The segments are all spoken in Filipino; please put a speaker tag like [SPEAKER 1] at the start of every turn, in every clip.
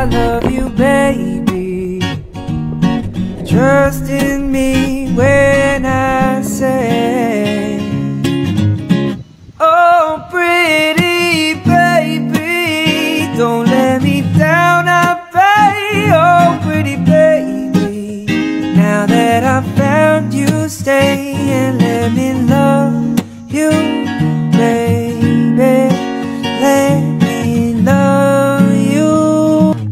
[SPEAKER 1] I love you, baby. Trust in me when I say, oh pretty baby, don't let me down, I pray. Oh pretty baby, now that I found you, stay and let me love you, baby. Let me love you.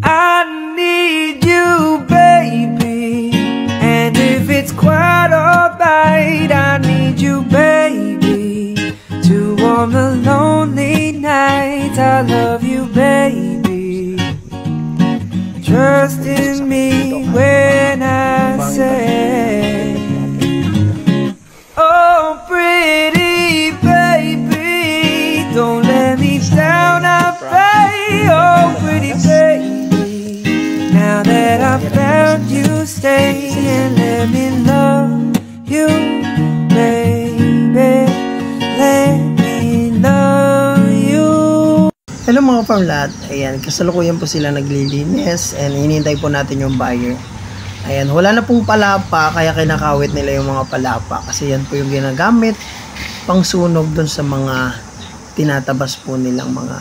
[SPEAKER 1] I need you, baby, and if it's quite alright, I need you, baby, to warm the lonely nights. I love you, baby. Trust in me when I say, oh pretty baby, don't let me down, I pray. Oh pretty baby, now that I found you, stay and let me love you, baby. Let me love you.
[SPEAKER 2] Hello mga farmlat, ayan, kasalukuyan po sila naglilinis and hinihintay po natin yung buyer. Ayan, wala na pong palapa, kaya kinakawit nila yung mga palapa kasi yan po yung ginagamit pang sunog dun sa mga tinatabas po nilang mga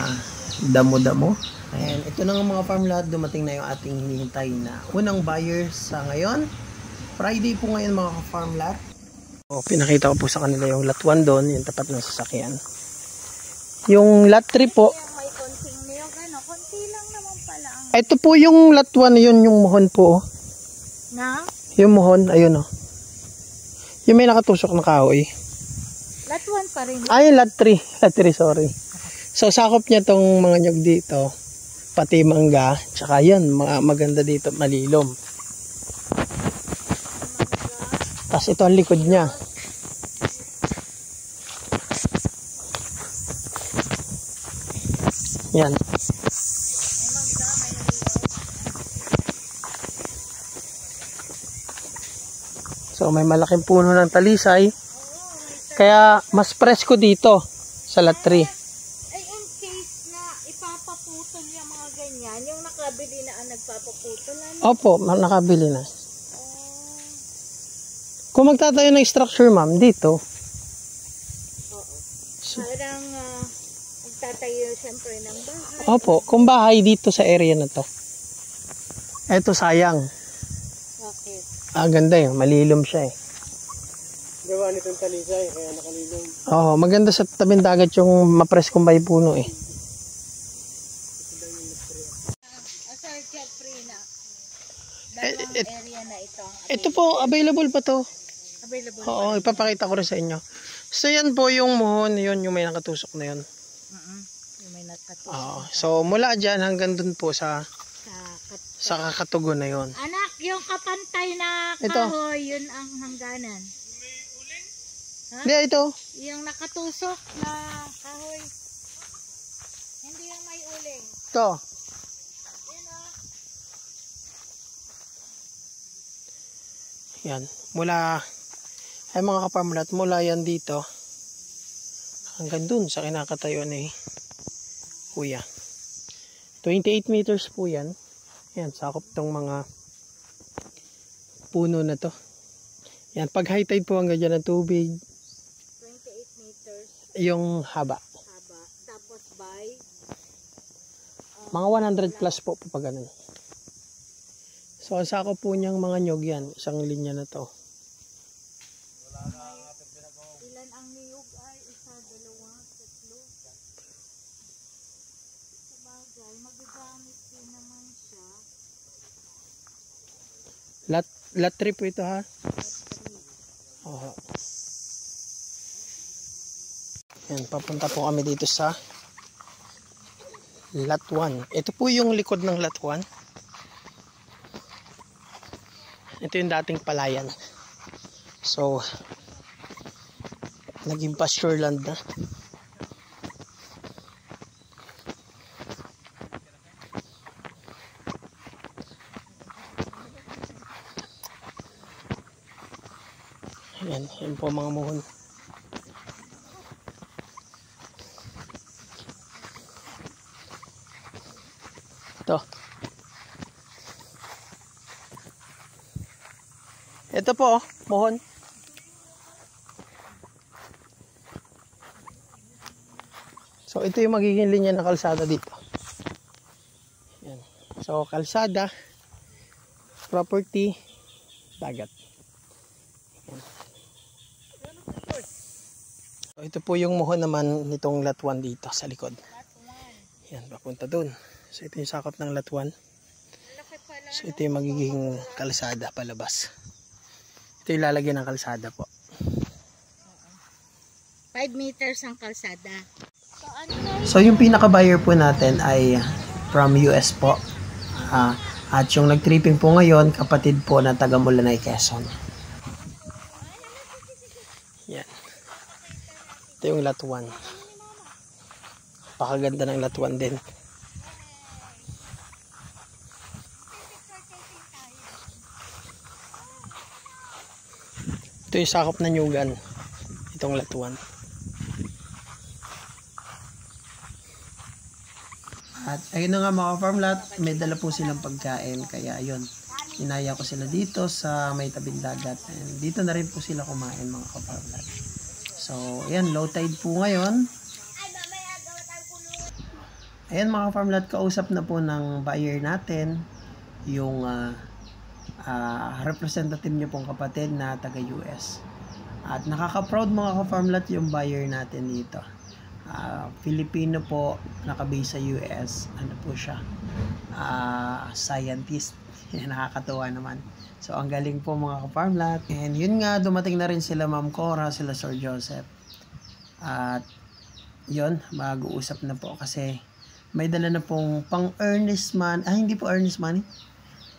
[SPEAKER 2] damo-damo. Ayan, ito na nga mga farmlat, dumating na yung ating hinihintay na unang buyer sa ngayon. Friday po ngayon mga farmlat. O, pinakita ko po sa kanila yung lot 1 doon, yung tapat ng sasakyan. Yung lot 3 po, ito po yung lot 1, yun yung muhon po.
[SPEAKER 3] Na?
[SPEAKER 2] Yung muhon, ayun o. Yung may nakatusok na kahoy.
[SPEAKER 3] Lot 1 pa rin.
[SPEAKER 2] Ay, lot 3. Lot 3, sorry. So, sakop niya tong mga nyug dito. Pati mangga. Tsaka yan, maganda dito, malilom. Tapos ito ang likod niya. Yan. So may malaking puno ng talisay. Kaya mas presko dito sa lot 3.
[SPEAKER 3] Ay in case na ipapaputol yung mga ganyan, yung nakabili na ang nagpapaputol.
[SPEAKER 2] Opo, nakabili na. Kung magtatayo ng structure ma'am, dito.
[SPEAKER 3] Oo. Parang magtatayo siyempre ng bahay.
[SPEAKER 2] Opo, kung bahay dito sa area na to. Eto sayang.
[SPEAKER 3] Okay.
[SPEAKER 2] Ganda yun, malilom siya eh.
[SPEAKER 4] Gawa nitong talisay, kaya nakalilom.
[SPEAKER 2] Oo, maganda sa tabing dagat yung mapreskong bay puno eh.
[SPEAKER 3] Sir Jeffrey na, dalawang area na ito.
[SPEAKER 2] Ito po, available pa to.
[SPEAKER 3] Available.
[SPEAKER 2] Oo, ipapakita ko rin sa inyo. So yan po yung muhon, yun yung may nakatusok na yun.
[SPEAKER 3] Yung may nakatusok.
[SPEAKER 2] Oo, so mula dyan hanggang dun po sa kakatugon na yun.
[SPEAKER 3] Anak, yung kapantay na
[SPEAKER 2] Ito.
[SPEAKER 3] kahoy, yun ang hangganan. Ha?
[SPEAKER 2] Hindi, ito.
[SPEAKER 3] Yung nakatusok na kahoy. Hindi yung may uling.
[SPEAKER 2] Ito.
[SPEAKER 3] Yan o.
[SPEAKER 2] Yan. Mula, ay mga kaparmlat, mula yan dito hanggang dun sa kinakatayo ni Kuya. 28 meters po yan. Yan, sakop tong mga puno na to. Yan, pag high tide po hanggang dyan ng tubig.
[SPEAKER 3] 28 meters.
[SPEAKER 2] Yung haba.
[SPEAKER 3] Haba. Tapos by?
[SPEAKER 2] Mga 100 plus po pag ganun. So, ang sakop po niyang mga nyog yan. Isang linya na to.
[SPEAKER 3] Ilan ang niyog ay? Isa, dalawa, tatlo. Sabagay, magagamit din naman siya.
[SPEAKER 2] Lot 3 po ito ha. Oo. Yan, papunta po kami dito sa lot 1. Ito po yung likod ng lot 1. Ito yung dating palayan. So, naging pasture land na. Yan po mga muhon. Ito. Ito po, mohon. So, ito yung magiging linya ng kalsada dito. Yan. So, kalsada, property, dagat. Yan. So, ito po yung mohon naman nitong lot 1 dito sa likod. Yan, papunta dun. So, ito yung sakop ng lot 1. So, ito yung magiging kalsada palabas. Ito yung lalagyan ng kalsada po.
[SPEAKER 3] 5 meters ang kalsada.
[SPEAKER 2] So, yung pinaka-buyer po natin ay from US po. At yung nag-tripping po ngayon, kapatid po na taga Mulanay, Quezon. Yan. Ito yung lot 1. Pakaganda ng lot 1 din. Ito yung sakop na Nyugan. Itong lot 1. At ayun na nga mga farm lot, may dala po silang pagkain. Kaya ayun, inaya ko sila dito sa may tabing dagat. And dito na rin po sila kumain mga farm lot. So ayan, low tide po ngayon. Ayan mga farm lot, kausap na po ng buyer natin yung representative niyo pong kapatid na taga US. At nakaka-proud mga ka-farm lot yung buyer natin dito. Filipino po, nakabase sa US. Ano po siya? Scientist. Nakakatuwa naman. So ang galing po mga ka-farm lot. And yun nga, dumating na rin sila Ma'am Cora, sila Sir Joseph. At yun, mag-uusap na po kasi may dala na pong pang earnest money. Hindi po earnest money.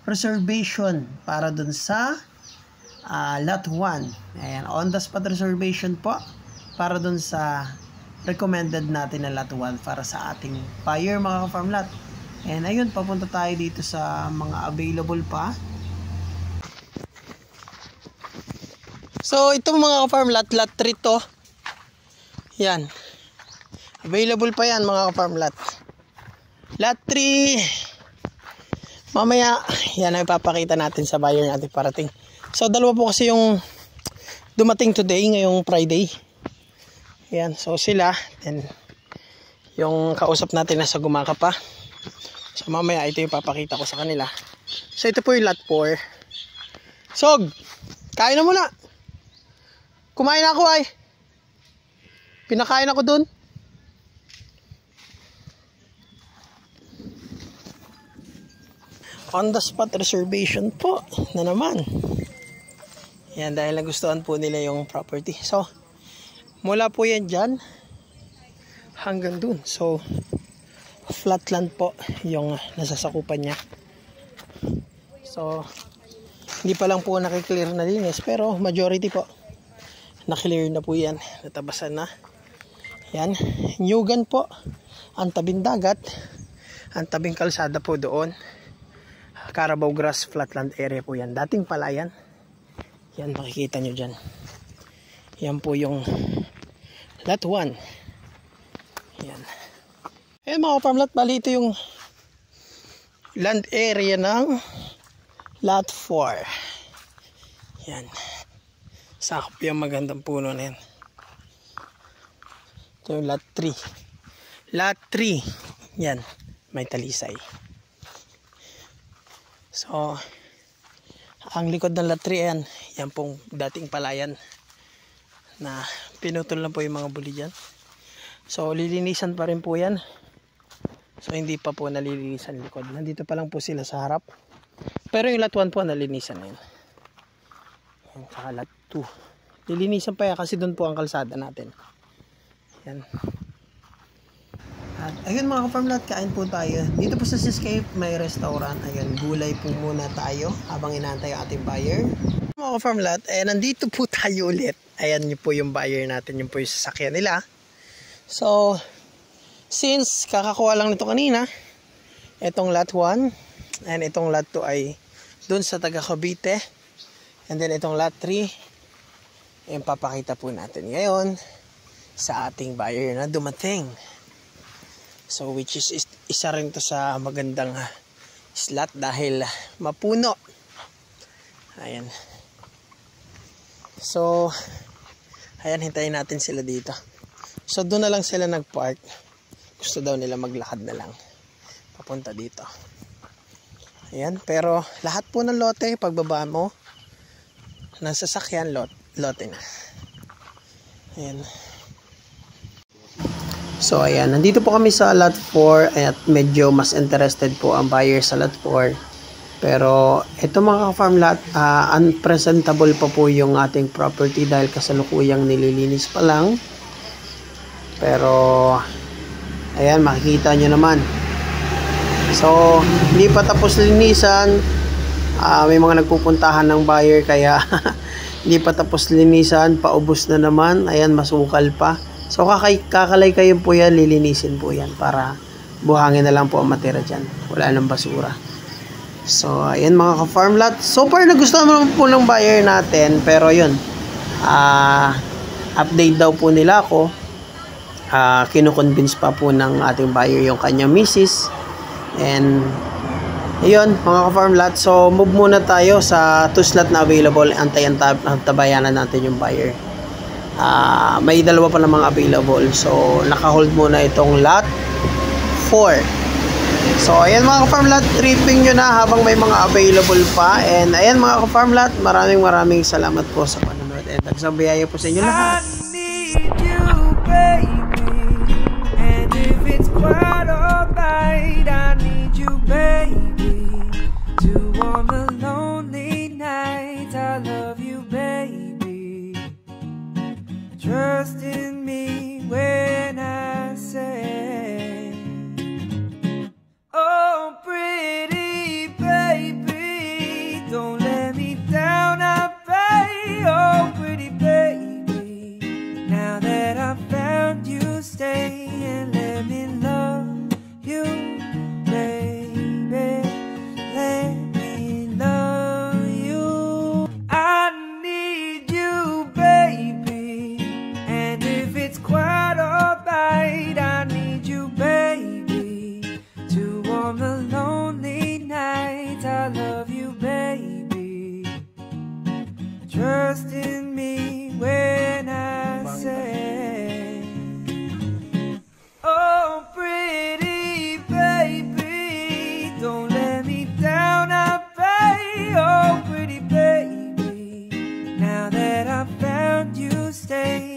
[SPEAKER 2] Reservation para dun sa lot 1. Ayan, on the spot reservation po para dun sa recommended natin na lot 1 para sa ating buyer mga ka-farm lot. And ayun, papunta tayo dito sa mga available pa. So ito mga ka-farm lot, lot 3 to. Yan. Available pa yan mga ka-farm lot. Lot 3. Mamaya, yan ang ipapakita natin sa buyer natin parating. So dalawa po kasi yung dumating today, ngayong Friday. Yan, so sila, then yung kausap natin nasa Gumaka pa. So mamaya ito yung papakita ko sa kanila. So ito po yung lot 4. Sog, kain na muna. Kumain na ako ay. Pinakain ako dun. On the spot reservation po na naman. Yan, dahil nagustuhan po nila yung property. So, mula po yan dyan hanggang dun. So, flatland po yung nasasakupan niya. So, hindi pa lang po nakiklear na linis, pero majority po naklear na po yan. Natabasan na. Yan, Nyugan po ang tabing dagat, ang tabing kalsada po doon. Carabao Grass flatland area po yan. Dating palayan. Yan, makikita nyo dyan. Yan po yung lot 1. Yan. Ayan mga farm lot, bali ito yung land area ng lot 4. Yan. Sakop yung magandang puno na yan. Ito yung lot 3. Lot 3. Yan. May talisay. So, ang likod ng lot 3 yan, yan pong dating palayan na pinutol na po yung mga buli dyan. So, lilinisan pa rin po yan. So, hindi pa po nalilinisan likod. Nandito pa lang po sila sa harap. Pero yung lot 1 po nalilinisan na yun. Yan, saka lot 2. Lilinisan pa yan kasi doon po ang kalsada natin. Yan. At ayun mga ka-farm lot, kain po tayo. Dito po sa Seascape may restaurant. Ayun, gulay po muna tayo habang inaantay ang ating buyer. Mga ka-farm lot, nandito po tayo ulit. Ayan yun po yung buyer natin, yun po yung sasakyan nila. So, since kakakuha lang nito kanina, itong lot 1 and itong lot 2 ay dun sa taga Cavite. And then itong lot 3, yung papakita po natin ngayon sa ating buyer na dumating. So which is isa rin to sa magandang slot dahil mapuno. Ayan. So, ayan, hintayin natin sila dito. So, doon na lang sila nagpark. Gusto daw nila maglakad na lang papunta dito. Ayan, pero lahat po ng lote, pagbaba mo ng sasakyan, lote na. Ayan. So, ayan, nandito po kami sa lot 4 at medyo mas interested po ang buyer sa lot 4. Pero ito mga ka-farm lot, unpresentable pa po yung ating property dahil kasalukuyang nililinis pa lang. Pero ayan, makikita nyo naman. So, hindi pa tapos linisan. May mga nagpupuntahan ng buyer kaya hindi pa tapos linisan, paubos na naman. Ayan, masukal pa. So, kakalay kayo po yan, lilinisin po yan para buhangin na lang po ang matira dyan. Wala nang basura. So, ayan mga ka-farm lot. So far, nagustuhan naman po ng buyer natin. Pero yun, update daw po nila ako. Kinukonvince pa po ng ating buyer yung kanyang misis. And ayun mga ka-farm lot, so move muna tayo sa 2 slot na available. Antabayanan natin yung buyer. May dalawa pa namang available, so naka-hold muna itong lot 4. So ayan mga ka-farm lot, tripping nyo na habang may mga available pa. And ayan mga ka-farm lot, maraming salamat po sa panonood. And nagsabiyaya po sa inyo lahat.
[SPEAKER 1] I need you, baby. And if it's quite alright, I need you, baby. To warm the lonely night, I love you, baby. Trust in me when I say, oh, pretty baby, don't let me down, I pray. Oh, pretty baby, now that I found you, stay and let me love you, baby. Let me love you. I need you, baby. And if it's quite alright, I need you, baby. To warm the lonely night, I love you, baby. Trust in me when I say, oh, pretty baby, don't let me down, I pray. Oh, pretty baby, now that I found you, stay